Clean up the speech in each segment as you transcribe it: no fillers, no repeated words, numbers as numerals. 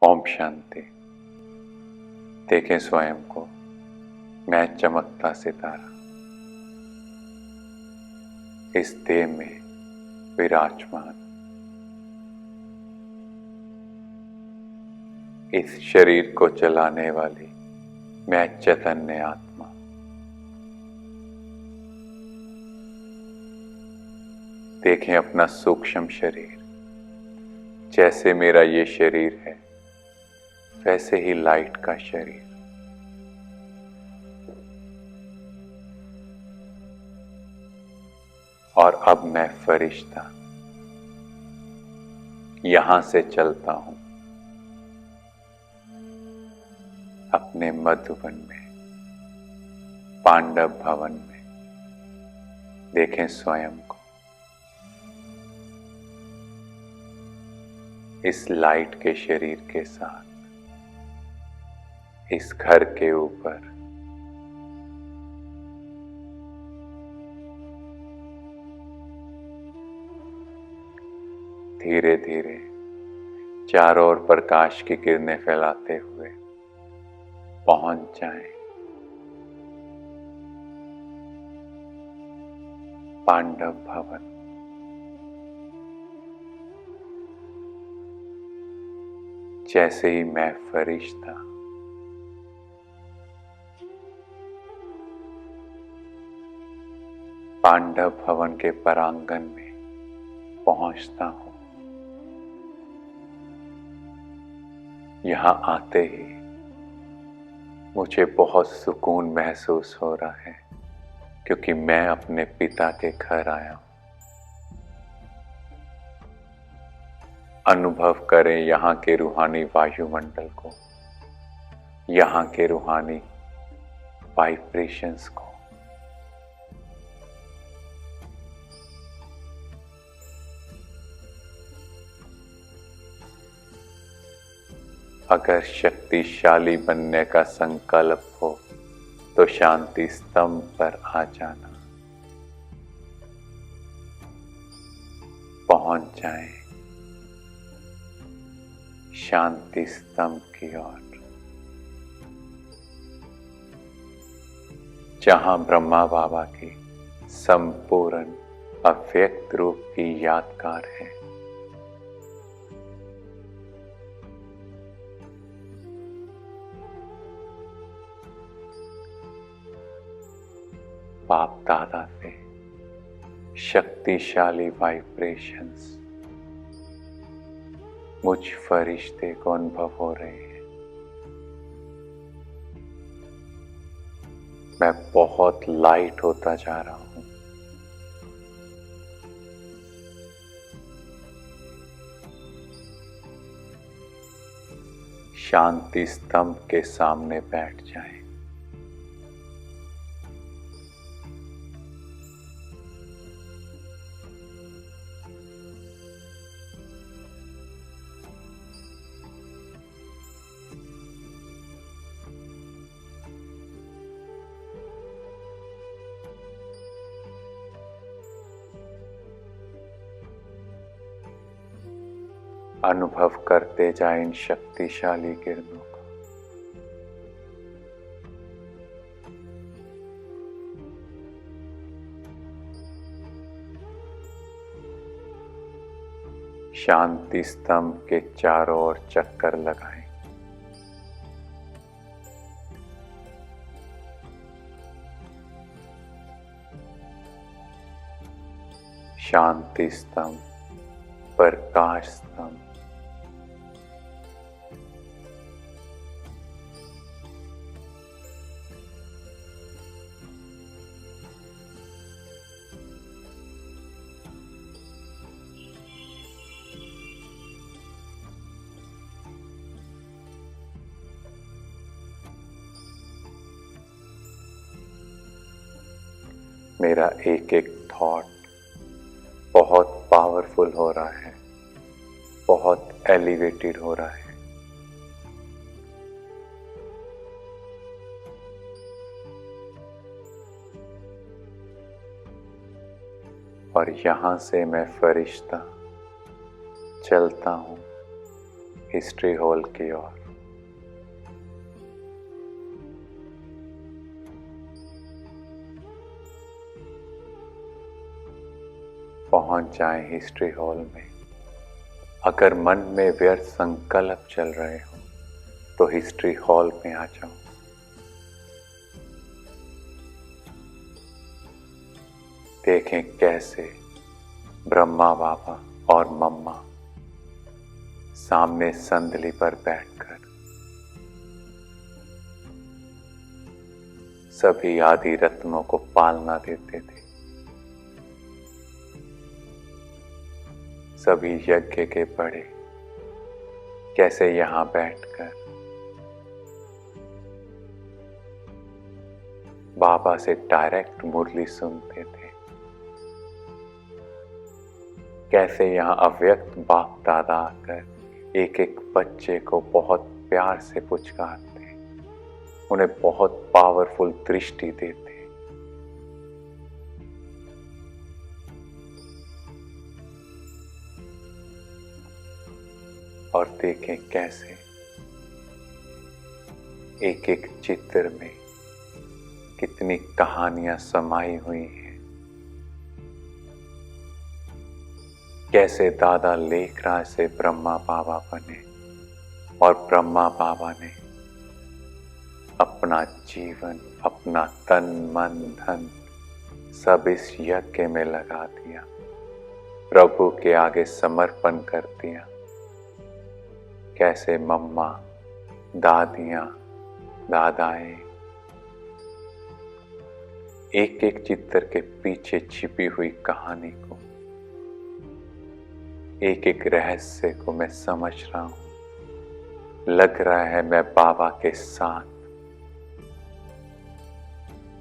ओम शांति। देखें स्वयं को, मैं चमकता सितारा इस देह में विराजमान, इस शरीर को चलाने वाली मैं चैतन्य आत्मा। देखें अपना सूक्ष्म शरीर, जैसे मेरा ये शरीर है वैसे ही लाइट का शरीर। और अब मैं फरिश्ता यहां से चलता हूं अपने मधुबन में, पांडव भवन में। देखें स्वयं को, इस लाइट के शरीर के साथ, इस घर के ऊपर धीरे धीरे चारों ओर प्रकाश की किरणें फैलाते हुए पहुंच जाएं पांडव भवन। जैसे ही मैं फरिश्ता पांडव भवन के परांगण में पहुंचता हूं, यहां आते ही मुझे बहुत सुकून महसूस हो रहा है, क्योंकि मैं अपने पिता के घर आया हूं। अनुभव करें यहाँ के रूहानी वायुमंडल को, यहाँ के रूहानी वाइब्रेशंस को। अगर शक्तिशाली बनने का संकल्प हो तो शांति स्तंभ पर आ जाना, पहुंच जाएं शांति स्तंभ की ओर, जहां ब्रह्मा बाबा की संपूर्ण अव्यक्त रूप की यादगार है। बाप दादा से शक्तिशाली वाइब्रेशंस मुझ फरिश्ते को अनुभव हो रहे हैं। मैं बहुत लाइट होता जा रहा हूं। शांति स्तंभ के सामने बैठ जाएं। अनुभव करते जाएं इन शक्तिशाली किरणों को। शांति स्तंभ के चारों ओर चक्कर लगाएं। शांति स्तंभ, प्रकाश स्तंभ, मेरा एक एक थॉट बहुत पावरफुल हो रहा है, बहुत एलिवेटेड हो रहा है। और यहां से मैं फरिश्ता चलता हूं हिस्ट्री हॉल की ओर। पहुंच जाएं हिस्ट्री हॉल में। अगर मन में व्यर्थ संकल्प चल रहे हो तो हिस्ट्री हॉल में आ जाओ। देखें कैसे ब्रह्मा बाबा और मम्मा सामने संदली पर बैठकर सभी आदि रत्नों को पालना देते थे। सभी यज्ञ के बड़े कैसे यहां बैठकर बाबा से डायरेक्ट मुरली सुनते थे। कैसे यहाँ अव्यक्त बाप दादा आकर एक एक बच्चे को बहुत प्यार से पुचकारते, उन्हें बहुत पावरफुल दृष्टि देते। और देखें कैसे एक एक चित्र में कितनी कहानियां समाई हुई हैं। कैसे दादा लेखराज से ब्रह्मा बाबा बने और ब्रह्मा बाबा ने अपना जीवन, अपना तन मन धन सब इस यज्ञ में लगा दिया, प्रभु के आगे समर्पण कर दिया। कैसे मम्मा, दादियां, दादाएं एक एक चित्र के पीछे छिपी हुई कहानी को, एक एक रहस्य को मैं समझ रहा हूं। लग रहा है मैं बाबा के साथ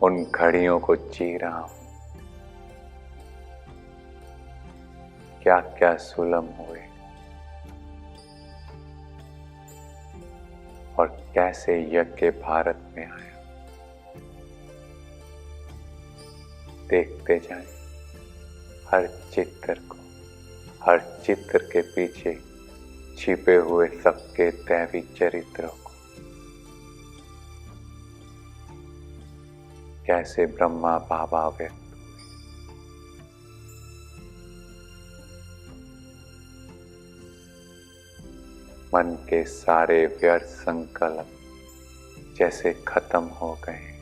उन घड़ियों को जी रहा हूं। क्या क्या सुलम हुए और कैसे यज्ञ भारत में आया। देखते जाएं हर चित्र को, हर चित्र के पीछे छिपे हुए सबके दैवी चरित्रों को। कैसे ब्रह्मा बाबा व्यक्त मन के सारे व्यर्थ संकल्प जैसे खत्म हो गए।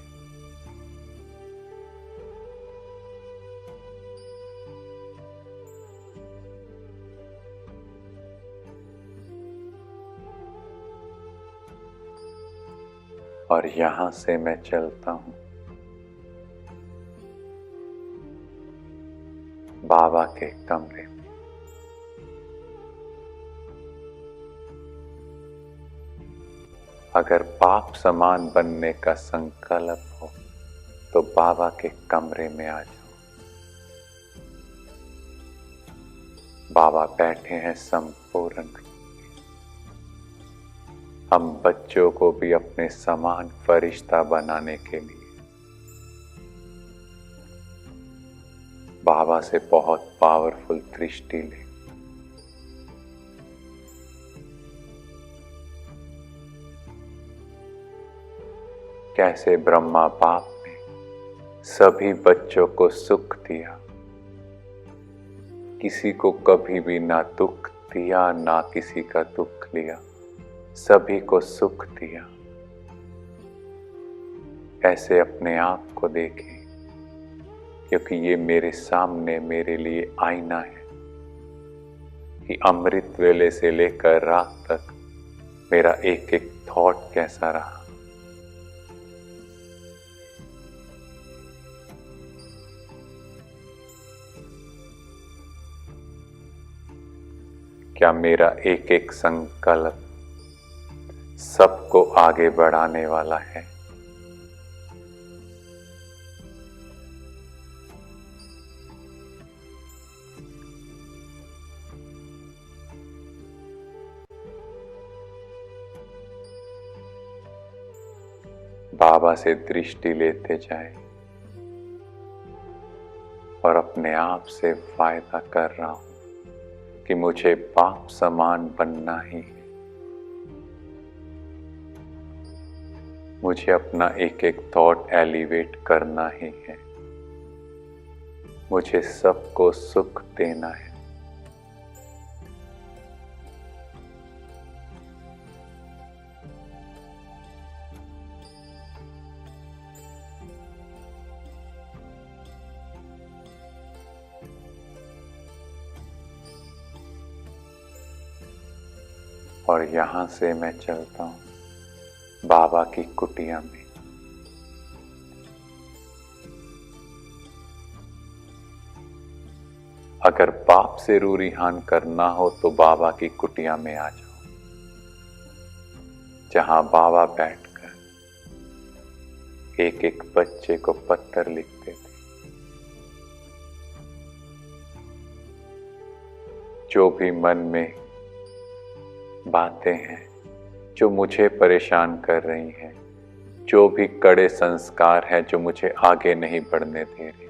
और यहां से मैं चलता हूं बाबा के कमरे में। अगर पाप समान बनने का संकल्प हो तो बाबा के कमरे में आ जाओ। बाबा बैठे हैं संपूर्ण रूप में। हम बच्चों को भी अपने समान फरिश्ता बनाने के लिए बाबा से बहुत पावरफुल दृष्टि ले। कैसे ब्रह्मा बाप ने सभी बच्चों को सुख दिया, किसी को कभी भी ना दुख दिया ना किसी का दुख लिया, सभी को सुख दिया। ऐसे अपने आप को देखें, क्योंकि ये मेरे सामने मेरे लिए आईना है कि अमृत वेले से लेकर रात तक मेरा एक एक थॉट कैसा रहा। क्या मेरा एक एक संकल्प सबको आगे बढ़ाने वाला है? बाबा से दृष्टि लेते जाए और अपने आप से वायदा कर रहा हूं कि मुझे बाप समान बनना ही है। मुझे अपना एक एक थॉट एलिवेट करना ही है। मुझे सबको सुख देना है। और यहाँ से मैं चलता हूँ बाबा की कुटिया में। अगर पाप से रूरिहान करना हो तो बाबा की कुटिया में आ जाओ, जहां बाबा बैठकर एक एक बच्चे को पत्थर लिखते थे। जो भी मन में बातें हैं जो मुझे परेशान कर रही हैं, जो भी कड़े संस्कार हैं जो मुझे आगे नहीं बढ़ने दे रही,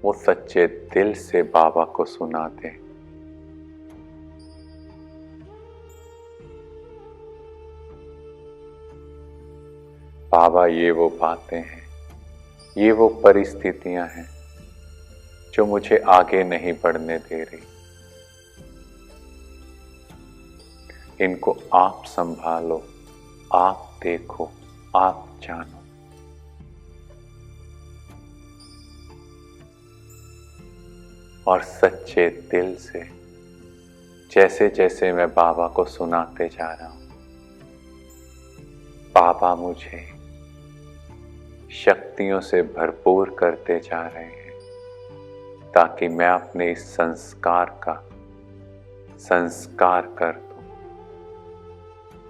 वो सच्चे दिल से बाबा को सुना दे। बाबा, ये वो बातें हैं, ये वो परिस्थितियां हैं जो मुझे आगे नहीं बढ़ने दे रही। इनको आप संभालो, आप देखो, आप जानो। और सच्चे दिल से जैसे जैसे मैं बाबा को सुनाते जा रहा हूं, बाबा मुझे शक्तियों से भरपूर करते जा रहे हैं, ताकि मैं अपने इस संस्कार का संस्कार कर दूं,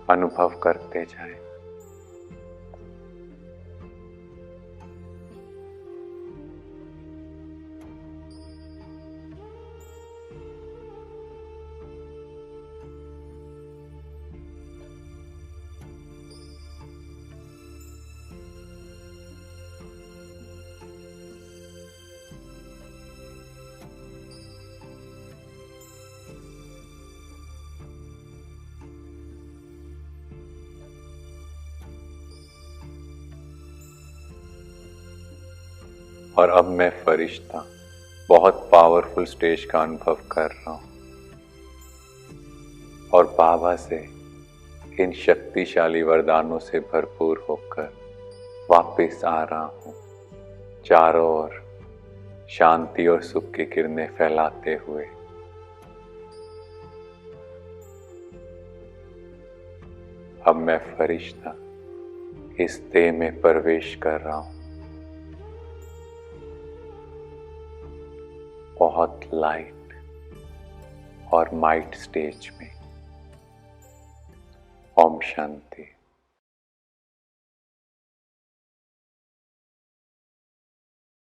अनुभव करते जाएं। और अब मैं फरिश्ता बहुत पावरफुल स्टेज का अनुभव कर रहा हूं और बाबा से इन शक्तिशाली वरदानों से भरपूर होकर वापस आ रहा हूं, चारों ओर शांति और सुख की किरणें फैलाते हुए। अब मैं फरिश्ता इस देह में प्रवेश कर रहा हूं, बहुत लाइट और माइट स्टेज में। ओम शांति।